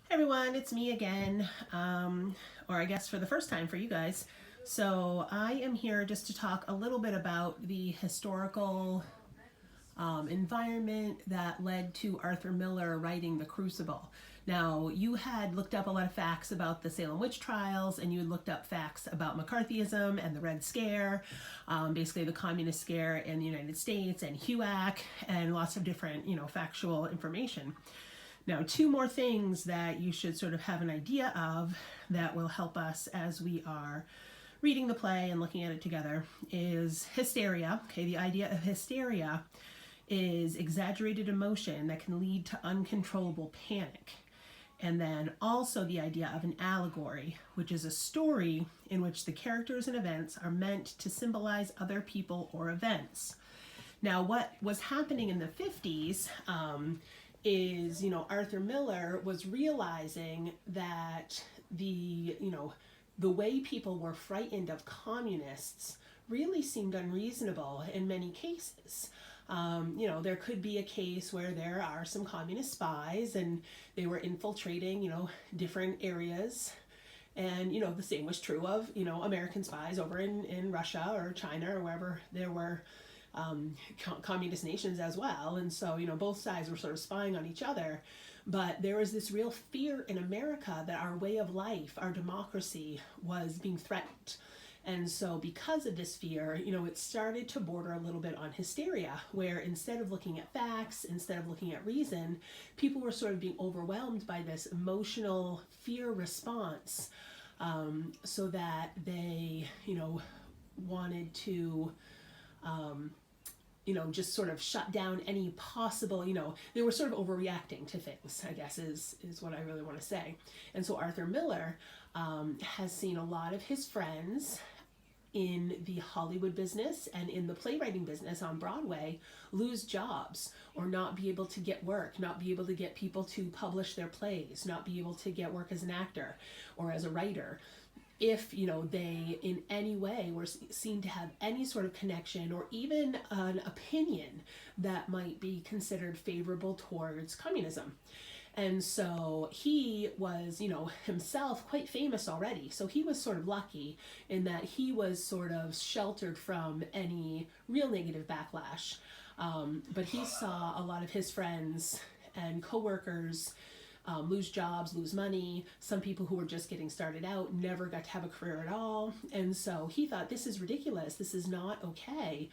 Hey everyone, it's me again, or I guess for the first time for you guys. So I am here just to talk a little bit about the historical environment that led to Arthur Miller writing The Crucible. Now, you had looked up a lot of facts about the Salem witch trials, and you had looked up facts about McCarthyism and the Red Scare, basically the communist scare in the United States, and HUAC, and lots of different, factual information. Now, two more things that you should sort of have an idea of that will help us as we are reading the play and looking at it together is hysteria. Okay, the idea of hysteria is exaggerated emotion that can lead to uncontrollable panic. And then also the idea of an allegory, which is a story in which the characters and events are meant to symbolize other people or events. Now, what was happening in the 50s is, Arthur Miller was realizing that the way people were frightened of communists really seemed unreasonable in many cases. There could be a case where there are some communist spies and they were infiltrating, different areas. And, the same was true of, American spies over in Russia or China or wherever there were communist nations as well. And so, both sides were sort of spying on each other. But there was this real fear in America that our way of life, our democracy, was being threatened. And so because of this fear, it started to border a little bit on hysteria, where instead of looking at facts, instead of looking at reason, people were sort of being overwhelmed by this emotional fear response, so that they, wanted to just sort of shut down any possible, they were sort of overreacting to things, I guess is what I really want to say. And so Arthur Miller has seen a lot of his friends in the Hollywood business and in the playwriting business on Broadway lose jobs or not be able to get work, not be able to get people to publish their plays, not be able to get work as an actor or as a writer, if they in any way were seen to have any sort of connection or even an opinion that might be considered favorable towards communism. And so he was, himself quite famous already. So he was sort of lucky in that he was sort of sheltered from any real negative backlash. But he saw a lot of his friends and coworkers lose jobs, lose money. Some people who were just getting started out never got to have a career at all. And so he thought, this is ridiculous. This is not okay.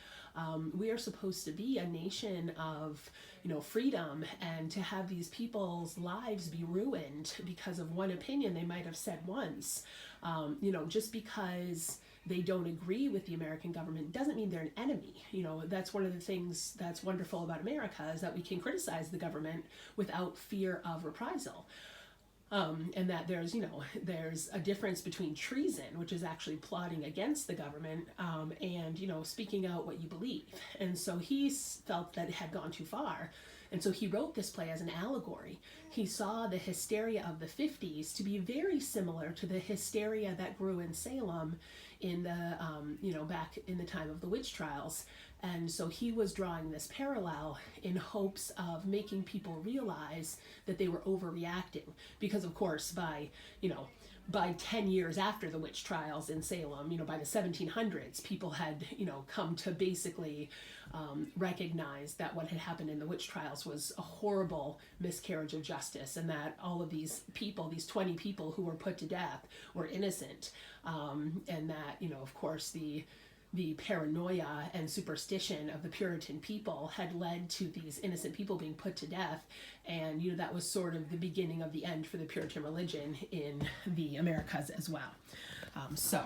We are supposed to be a nation of, freedom, and to have these people's lives be ruined because of one opinion they might have said once. Just because they don't agree with the American government doesn't mean they're an enemy. That's one of the things that's wonderful about America, is that we can criticize the government without fear of reprisal. And that there's a difference between treason, which is actually plotting against the government, and, speaking out what you believe. And so he felt that it had gone too far. And so he wrote this play as an allegory. He saw the hysteria of the 50s to be very similar to the hysteria that grew in Salem in the, back in the time of the witch trials. And so he was drawing this parallel in hopes of making people realize that they were overreacting. Because, of course, by 10 years after the witch trials in Salem, by the 1700s, people had, come to basically recognize that what had happened in the witch trials was a horrible miscarriage of justice, and that all of these people, these 20 people who were put to death, were innocent. And that, of course, the paranoia and superstition of the Puritan people had led to these innocent people being put to death. And, that was sort of the beginning of the end for the Puritan religion in the Americas as well. So